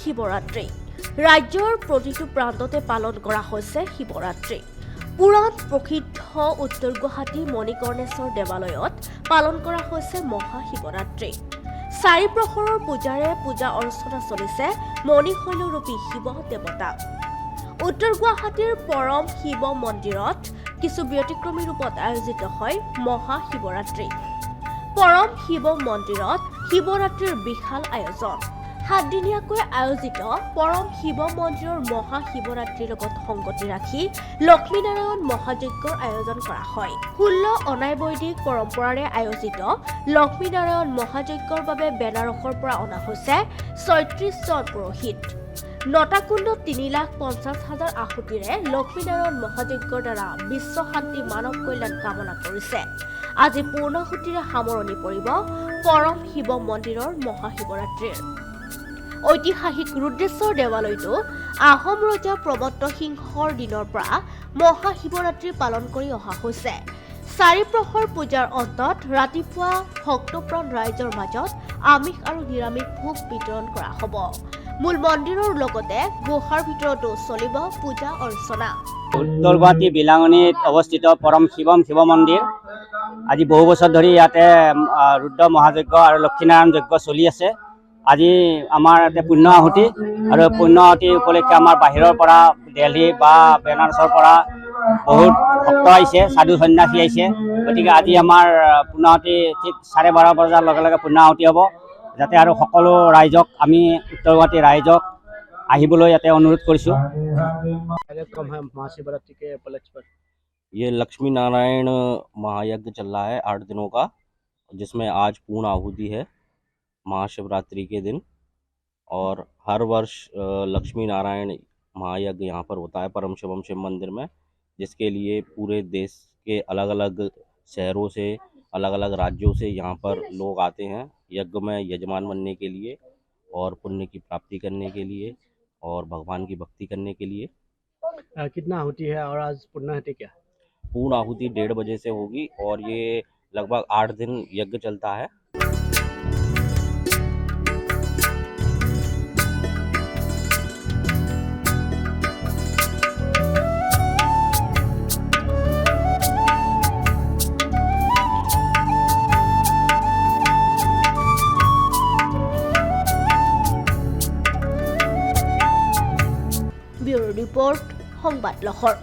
শিৱৰাত্ৰি ৰাজ্যৰ প্ৰতিটো প্ৰান্ততে পালন কৰা হৈছে শিৱৰাত্ৰি। পুৰাণ প্ৰসিদ্ধ উত্তৰ গুৱাহাটী মণিকৰ্ণেশ্বৰ দেৱালয়ত পালন কৰা হৈছে মহাশিৱৰাত্ৰি। 4 প্ৰহৰৰ পূজাৰে পূজা অৰ্চনা চলিছে মণিশৈলৰূপী শিৱ দেৱতাক। উত্তৰ গুৱাহাটীৰ পৰম শিৱ মন্দিৰত কিছু ব্যতিক্ৰমী ৰূপত আয়োজিত হয় মহাশিৱৰাত্ৰি। পৰম শিৱ মন্দিৰত শিৱৰাত্ৰিৰ বিশাল আয়োজন। 7 দিনীয়াকৈ আয়োজিত পৰম শিৱ মন্দিৰৰ মহাশিৱৰাত্ৰিৰ লগত সংগতি ৰাখি লক্ষ্মীনাৰায়ণ মহাযজ্ঞৰ আয়োজন কৰা হয়। 16 অনাবৈদিক পৰম্পৰাৰে আয়োজিত লক্ষ্মীনাৰায়ণ মহাযজ্ঞৰ বাবে বেনাৰসৰ পৰা অনা হৈছে 36 জন পুৰোহিত। নটাকুণ্ড 3,50,000 আহুতিৰে লক্ষ্মীনাৰায়ণ মহাযজ্ঞৰ দ্বাৰা বিশ্ব শান্তি মানৱ কল্যাণ কামনা কৰিছে। আজি পূৰ্ণাহুতিৰে সামৰণি পৰিব পৰম শিৱ মন্দিৰৰ মহাশিৱৰাত্ৰিৰ। ঐতিহাসিক ৰুদ্ৰেশ্বৰ দেৱালয়টো আহোম ৰজা প্ৰমত্ত সিংহৰ দিনৰ পৰা মহাশিৱৰাত্ৰি পালন কৰি অহা হৈছে। 4 প্ৰহৰ পূজাৰ অন্তত ৰাতিপুৱা ভক্তপ্ৰাণ ৰাইজৰ মাজত আমিষ আৰু নিৰামিষ ভোগ বিতৰণ কৰা হ'ব। মূল মন্দিৰৰ লগতে গুহাৰ ভিতৰতো চলিব পূজা অৰ্চনা। উত্তৰ গুৱাহাটী বিলাঙনিত অৱস্থিত পৰম শিৱ মন্দিৰ আজি বহু বছৰ ধৰি ইয়াতে ৰুদ্ৰ মহাযজ্ঞ আৰু লক্ষ্মীনাৰায়ণ যজ্ঞ চলি আছে। আজি আমাৰ ইয়াতে পুণ্য আহুতি আৰু পুণ্য আহুতি উপলক্ষে আমাৰ বাহিৰৰ পৰা দিল্লী বা বেনাৰসৰ পৰা বহুত ভক্ত আহিছে, সাধু সন্যাসী আহিছে। গতিকে আজি আমাৰ পুণ্য আহুতি ঠিক 12:30 বজাৰ লগে লগে পুণ্য আহুতি হ'ব, যাতে আৰু সকলো ৰাইজক আমি উত্তৰ গুৱাহাটী ৰাইজক আহিবলৈ ইয়াতে অনুৰোধ কৰিছোঁ। महाशिवरात्रि के उपलक्ष्य पर ये लक्ष्मी नारायण महायज्ञ चल रहा है 8 दिनों का, जिसमें आज पूर्ण आहुति है महाशिवरात्रि के दिन। और हर वर्ष लक्ष्मी नारायण महायज्ञ यहाँ पर होता है परम शिवम शिव मंदिर में, जिसके लिए पूरे देश के अलग अलग शहरों से अलग अलग राज्यों से यहाँ पर लोग आते हैं यज्ञ में यजमान बनने के लिए और पुण्य की प्राप्ति करने के लिए और भगवान की भक्ति करने के लिए। कितना आहुति है और आज पूर्णाहुति क्या? पूर्ण आहुति 1:30 बजे से होगी और ये लगभग 8 दिन यज्ञ चलता है। ব্যুৰো ৰিপৰ্ট সংবাদ লহৰ।